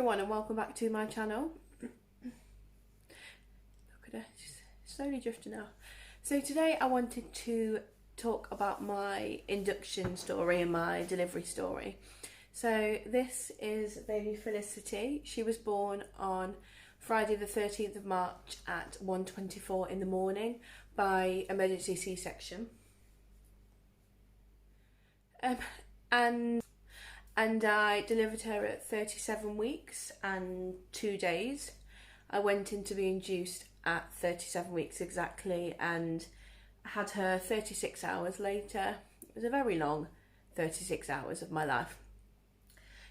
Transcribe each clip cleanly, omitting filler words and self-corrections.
everyone and welcome back to my channel. Look at it, just slowly drifting out. So today I wanted to talk about my induction story and my delivery story. So this is baby Felicity. She was born on Friday the 13th of March at 1:24 in the morning by emergency C-section. And I delivered her at 37 weeks and 2 days. I went in to be induced at 37 weeks exactly and had her 36 hours later. It was a very long 36 hours of my life.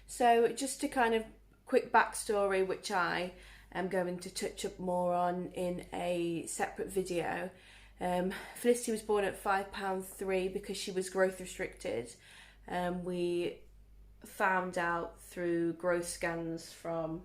So just a kind of quick backstory, which I am going to touch up more on in a separate video. Felicity was born at £5.3 because she was growth restricted. We found out through growth scans from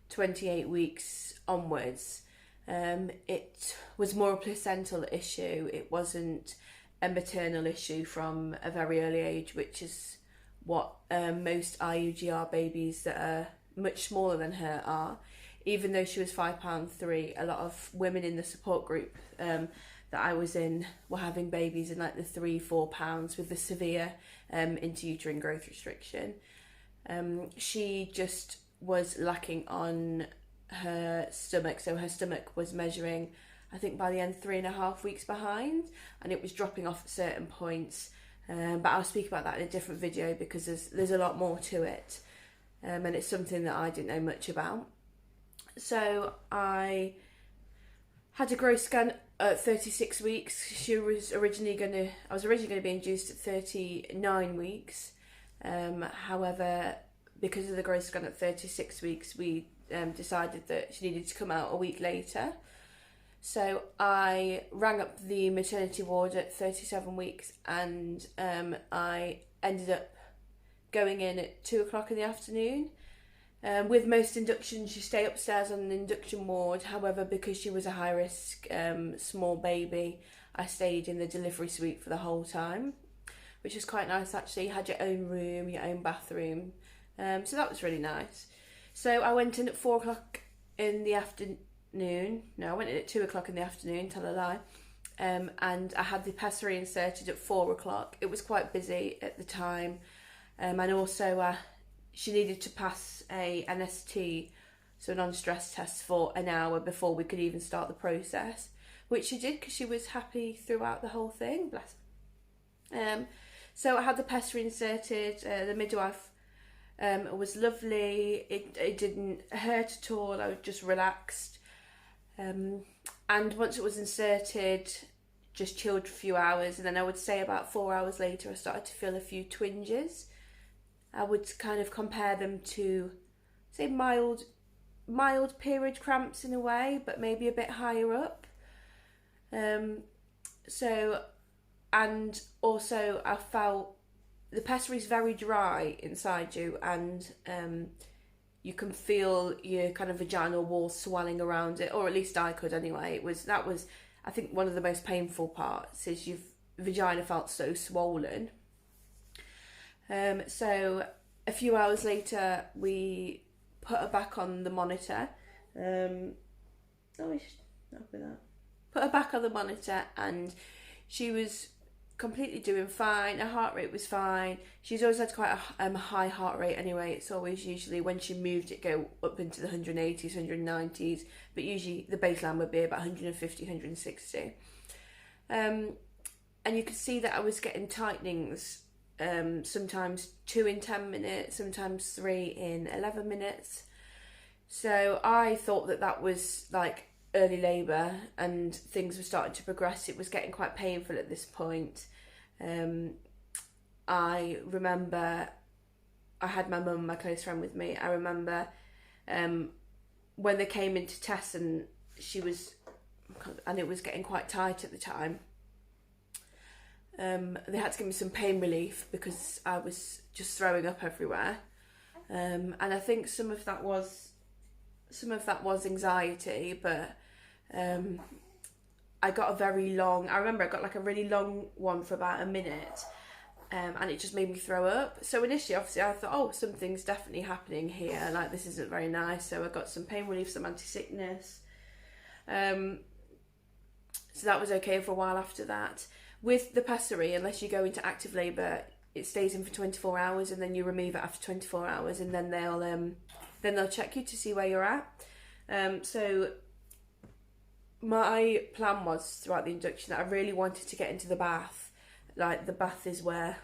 28 weeks onwards. It was more a placental issue. It wasn't a maternal issue from a very early age, which is what most IUGR babies that are much smaller than her are. Even though she was £5.3, a lot of women in the support group that I was in were having babies in like the £3-4 pounds with the severe intrauterine growth restriction. She just was lacking on her stomach, so her stomach was measuring, I think by the end, 3.5 weeks behind, and it was dropping off at certain points. But I'll speak about that in a different video because there's a lot more to it, and it's something that I didn't know much about. So I had a growth scan at 36 weeks. I was originally going to be induced at 39 weeks. However, because of the growth scan at 36 weeks, we decided that she needed to come out a week later. So I rang up the maternity ward at 37 weeks and I ended up going in at 2 o'clock in the afternoon. With most inductions, you stay upstairs on an induction ward. However, because she was a high-risk small baby, I stayed in the delivery suite for the whole time, which was quite nice actually. You had your own room, your own bathroom, so that was really nice. So I went in at 4 o'clock in the afternoon. No, I went in at 2 o'clock in the afternoon, tell a lie. And I had the pessary inserted at 4 o'clock. It was quite busy at the time, and also she needed to pass an NST, so a non-stress test, for an hour before we could even start the process, which she did because she was happy throughout the whole thing, bless her. So I had the pessary inserted. The midwife was lovely. It didn't hurt at all. I was just relaxed. And once it was inserted, just chilled for a few hours, and then I would say about 4 hours later I started to feel a few twinges. I would kind of compare them to, say, mild period cramps in a way, but maybe a bit higher up. And also I felt the pessary is very dry inside you, and you can feel your kind of vaginal wall swelling around it, or at least I could anyway. That was I think one of the most painful parts, is your vagina felt so swollen. So a few hours later we put her back on the monitor. Put her back on the monitor and she was completely doing fine. Her heart rate was fine. She's always had quite a high heart rate anyway. It's always usually when she moved it go up into the 180s, 190s, but usually the baseline would be about 150, 160. And you could see that I was getting tightenings, sometimes 2 in 10 minutes, sometimes 3 in 11 minutes. So I thought that was like early labour and things were starting to progress. It was getting quite painful at this point. I remember I had my mum, my close friend, with me. I remember when they came in to test and it was getting quite tight at the time. They had to give me some pain relief because I was just throwing up everywhere, and I think some of that was anxiety, but I remember I got like a really long one for about a minute, and it just made me throw up. So initially, obviously, I thought, oh, something's definitely happening here. Like, this isn't very nice. So I got some pain relief, some anti-sickness. So that was okay for a while after that. With the pessary, unless you go into active labour, it stays in for 24 hours, and then you remove it after 24 hours, and then they'll check you to see where you're at. So my plan was throughout the induction that I really wanted to get into the bath. Like, the bath is where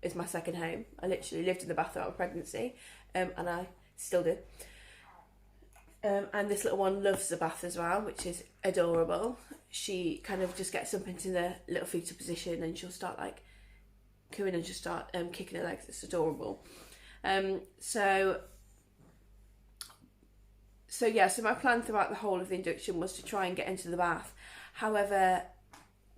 is my second home. I literally lived in the bath throughout my pregnancy, and I still do. And this little one loves the bath as well, which is adorable. She kind of just gets up into the little fetal position, and she'll start like cooing and just start kicking her legs. It's adorable. So my plan throughout the whole of the induction was to try and get into the bath. However,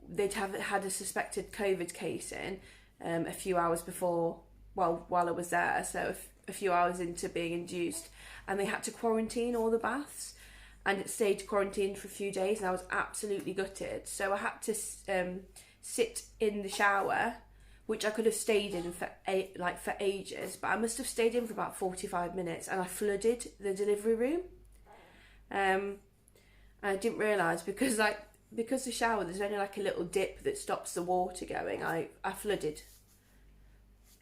they'd have had a suspected COVID case in a few hours before, while I was there, so a few hours into being induced, and they had to quarantine all the baths, and it stayed quarantined for a few days, and I was absolutely gutted. So I had to sit in the shower, which I could have stayed in for ages, but I must have stayed in for about 45 minutes, and I flooded the delivery room. And I didn't realise, because the shower, there's only like a little dip that stops the water going. I flooded.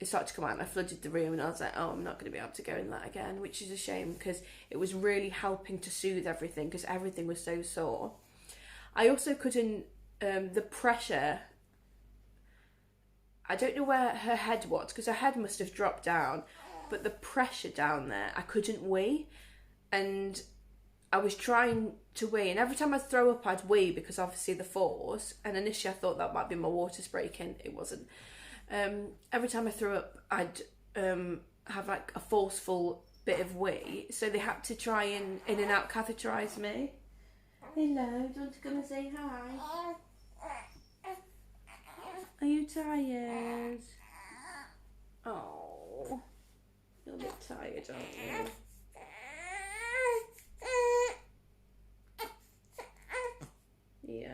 It started to come out, and I flooded the room, and I was like, oh, I'm not going to be able to go in that again, which is a shame, because it was really helping to soothe everything, because everything was so sore. I also couldn't, the pressure, I don't know where her head was, because her head must have dropped down, but the pressure down there, I couldn't wee, and I was trying to wee, and every time I'd throw up, I'd wee, because obviously the force, and initially I thought that might be my waters breaking. It wasn't. Every time I threw up, I'd have like a forceful bit of wee, so they had to try and in and out catheterise me. Hello, do you want to come and say hi? Are you tired? Oh, you're a bit tired, aren't you? Yeah.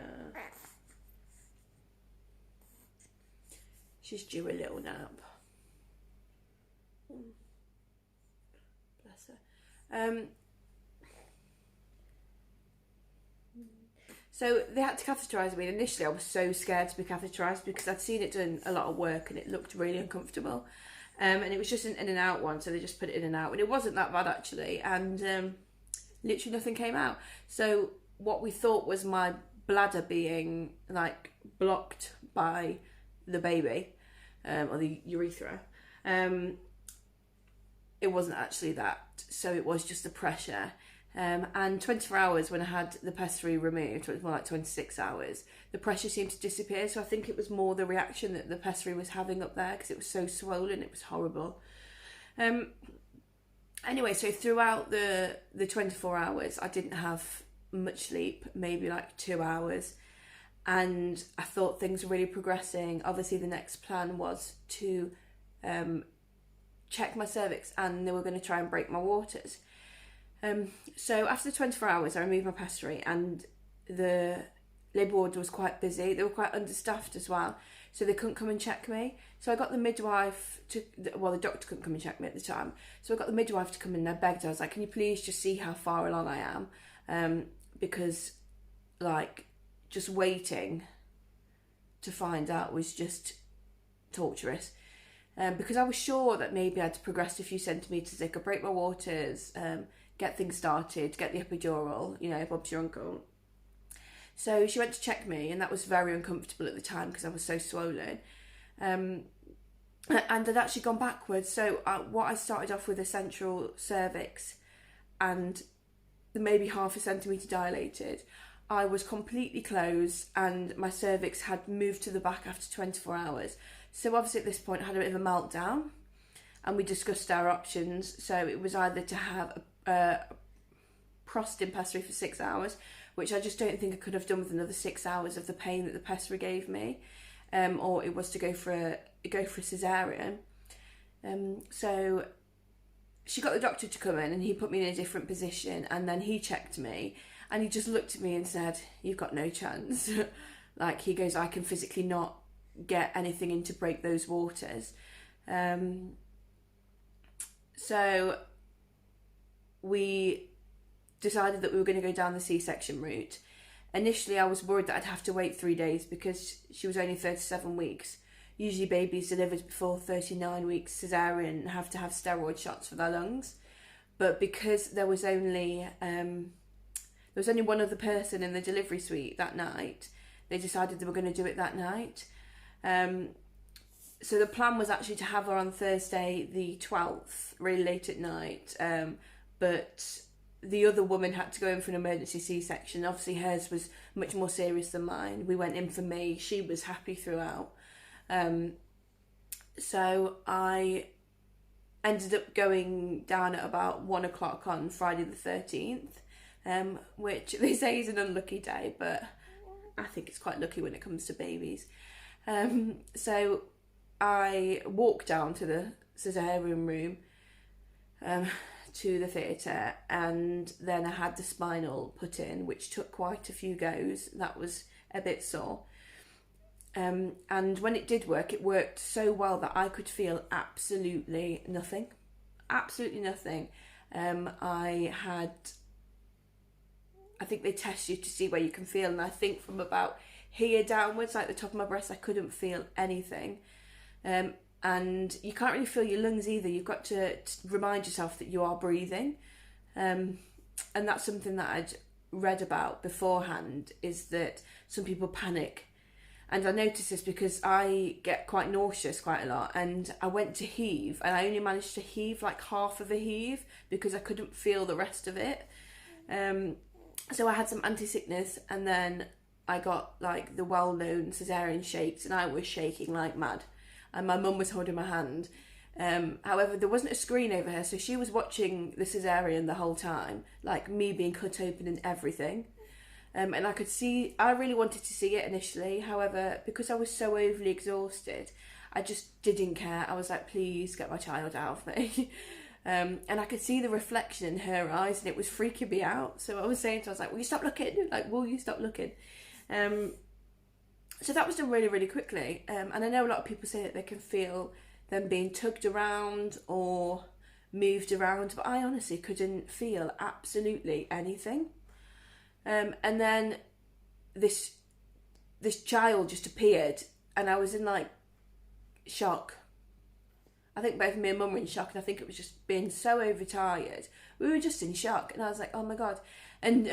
She's due a little nap. Bless her. So they had to catheterise me, and initially I was so scared to be catheterised, because I'd seen it done a lot of work and it looked really uncomfortable. And it was just an in and out one, so they just put it in and out, and it wasn't that bad actually, and literally nothing came out. So what we thought was my bladder being like blocked by the baby, or the urethra, it wasn't actually that, so it was just the pressure. And 24 hours when I had the pessary removed, it was more like 26 hours, the pressure seemed to disappear, so I think it was more the reaction that the pessary was having up there, because it was so swollen. It was horrible. Anyway, so throughout the 24 hours, I didn't have much sleep, maybe like 2 hours, and I thought things were really progressing. Obviously the next plan was to check my cervix, and they were going to try and break my waters. So after the 24 hours, I removed my pessary, and the labour ward was quite busy. They were quite understaffed as well, so they couldn't come and check me. So I got the midwife to, well, the doctor couldn't come and check me at the time, so I got the midwife to come in, and I begged her. I was like, can you please just see how far along I am? Because like just waiting to find out was just torturous. Because I was sure that maybe I'd progressed a few centimetres, they could break my waters, get things started, get the epidural, you know, Bob's your uncle. So she went to check me, and that was very uncomfortable at the time because I was so swollen. And I'd actually gone backwards. So what I started off with a central cervix and maybe half a centimetre dilated, I was completely closed, and my cervix had moved to the back after 24 hours. So obviously at this point I had a bit of a meltdown, and we discussed our options. So it was either to have a prostin pessary for 6 hours, which I just don't think I could have done with another 6 hours of the pain that the pessary gave me, or it was to go for a cesarean. So she got the doctor to come in, and he put me in a different position, and then he checked me, and he just looked at me and said, "You've got no chance." Like, he goes, "I can physically not get anything in to break those waters. So we decided that we were going to go down the C-section route. Initially, I was worried that I'd have to wait 3 days because she was only 37 weeks. Usually babies delivered before 39 weeks cesarean have to have steroid shots for their lungs. But because there was only one other person in the delivery suite that night, they decided they were going to do it that night. So the plan was actually to have her on Thursday the 12th, really late at night. But the other woman had to go in for an emergency C-section. Obviously hers was much more serious than mine. We went in for me. She was happy throughout. So I ended up going down at about 1 o'clock on Friday the 13th, which they say is an unlucky day, but I think it's quite lucky when it comes to babies. So I walked down to the cesarean room, to the theatre, and then I had the spinal put in, which took quite a few goes. That was a bit sore. And when it did work, it worked so well that I could feel absolutely nothing. Absolutely nothing. I think they test you to see where you can feel, and I think from about here downwards, like the top of my breast, I couldn't feel anything. And you can't really feel your lungs either. You've got to remind yourself that you are breathing. And that's something that I'd read about beforehand, is that some people panic. And I noticed this because I get quite nauseous quite a lot, and I went to heave and I only managed to heave like half of a heave because I couldn't feel the rest of it. So I had some anti-sickness, and then I got like the well-known cesarean shakes, and I was shaking like mad. And my mum was holding my hand. However, there wasn't a screen over her, so she was watching the cesarean the whole time, like me being cut open and everything. And I could see, I really wanted to see it initially. However, because I was so overly exhausted, I just didn't care. I was like, please get my child out of me. And I could see the reflection in her eyes, and it was freaking me out. So I was saying to her, I was like, will you stop looking? Like, will you stop looking? So that was done really, really quickly. And I know a lot of people say that they can feel them being tugged around or moved around, but I honestly couldn't feel absolutely anything. And then this child just appeared, and I was in like shock. I think both me and mum were in shock, and I think it was just being so overtired. We were just in shock, and I was like, oh my God. And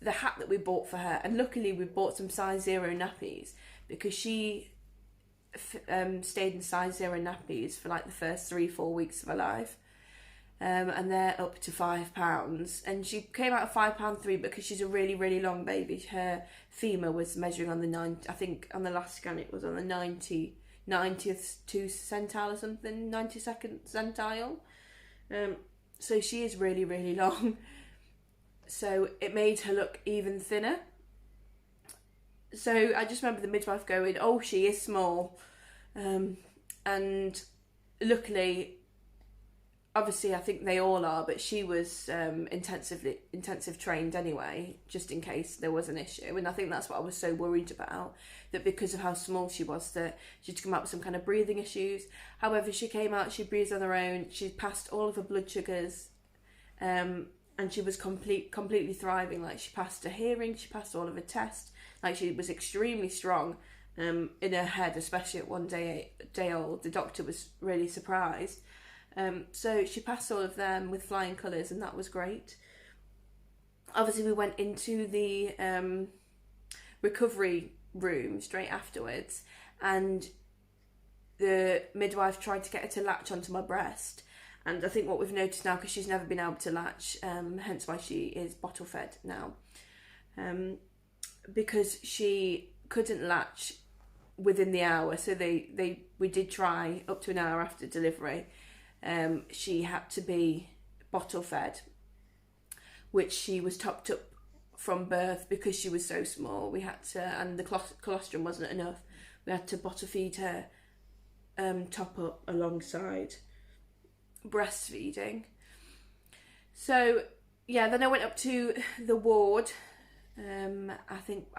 the hat that we bought for her, and luckily we bought some size 0 nappies, because she stayed in size 0 nappies for like the first 3-4 weeks of her life. And they're up to £5, and she came out of £5.3 because she's a really, really long baby. Her femur was measuring on the I think on the last scan it was on the 90th centile or something, 92nd centile. So she is really, really long. So it made her look even thinner. So I just remember the midwife going, oh, she is small. And luckily, obviously I think they all are, but she was intensive trained anyway, just in case there was an issue. And I think that's what I was so worried about, that because of how small she was, that she'd come out with some kind of breathing issues. However, she came out, she breathed on her own, she passed all of her blood sugars, and she was completely thriving. Like, she passed her hearing, she passed all of her tests. Like, she was extremely strong in her head, especially at 1 day old. The doctor was really surprised. So she passed all of them with flying colours, and that was great. Obviously, we went into the recovery room straight afterwards, and the midwife tried to get her to latch onto my breast. And I think what we've noticed now, because she's never been able to latch, hence why she is bottle fed now, because she couldn't latch within the hour. So we did try up to an hour after delivery. She had to be bottle fed, which she was topped up from birth because she was so small. We had to, and the colostrum wasn't enough. We had to bottle feed her, top up alongside breastfeeding. So yeah, then I went up to the ward. I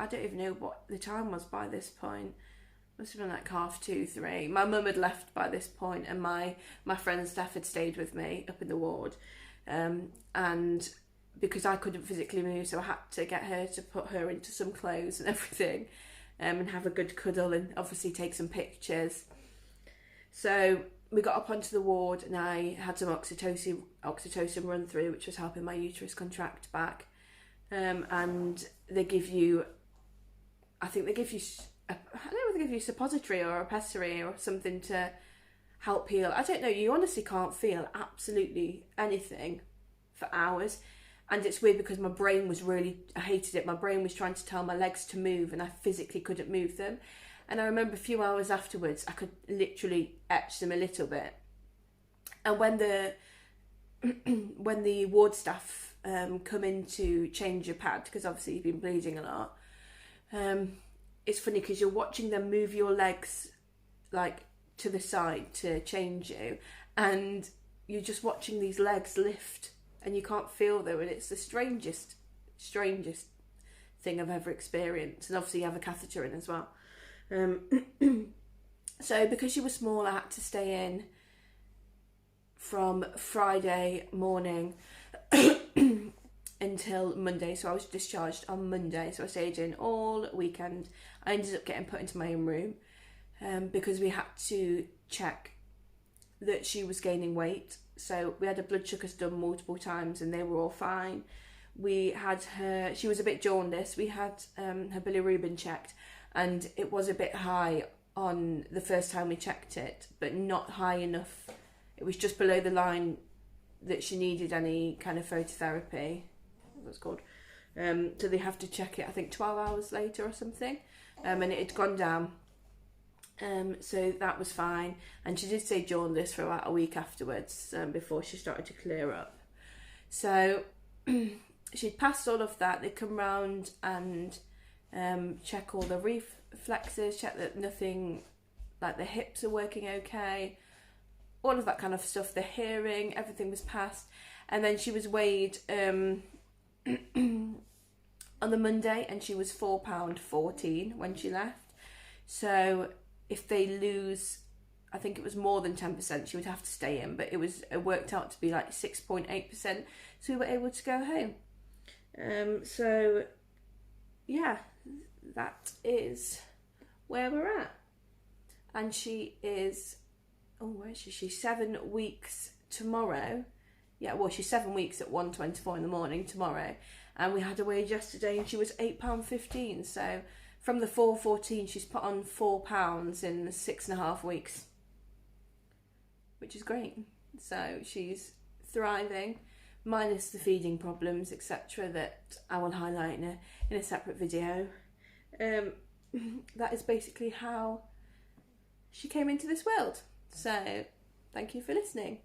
don't even know what the time was by this point. must have been like 2:30. My mum had left by this point, and my friend Steph had stayed with me up in the ward, and because I couldn't physically move, so I had to get her to put her into some clothes and everything, and have a good cuddle and obviously take some pictures. So we got up onto the ward, and I had some oxytocin run through, which was helping my uterus contract back. And they give you, I don't know if they give you suppository or a pessary or something to help heal. I don't know, you honestly can't feel absolutely anything for hours. And it's weird because my brain was I hated it. My brain was trying to tell my legs to move, and I physically couldn't move them. And I remember a few hours afterwards, I could literally etch them a little bit. And when the ward staff come in to change your pad, because obviously you've been bleeding a lot, it's funny because you're watching them move your legs like to the side to change you, and you're just watching these legs lift, and you can't feel them, and it's the strangest thing I've ever experienced. And obviously you have a catheter in as well. So because she was small, I had to stay in from Friday morning until Monday. So I was discharged on Monday, so I stayed in all weekend. I ended up getting put into my own room because we had to check that she was gaining weight. So we had her blood sugars done multiple times, and they were all fine. We had she was a bit jaundiced. We had her bilirubin checked, and it was a bit high on the first time we checked it, but not high enough. It was just below the line that she needed any kind of phototherapy, what's called. So they have to check it, I think 12 hours later or something, and it had gone down. So that was fine, and she did stay jaundiced for about a week afterwards, before she started to clear up. So she'd passed all of that. They come round and check all the reflexes, check that nothing, like the hips are working okay, all of that kind of stuff. The hearing, everything was passed. And then she was weighed on the Monday, and she was £4.14 when she left. So if they lose, I think it was more than 10%, she would have to stay in, but it worked out to be like 6.8%, so we were able to go home. So yeah, that is where we're at. And she is, where is she? She's 7 weeks tomorrow. Yeah, well, she's 7 weeks at 1:24 in the morning tomorrow. And we had her weighed yesterday, and she was £8.15. So from the 4.14, she's put on £4 in 6.5 weeks, which is great. So she's thriving, minus the feeding problems, etc., that I will highlight in a separate video. That is basically how she came into this world. So thank you for listening.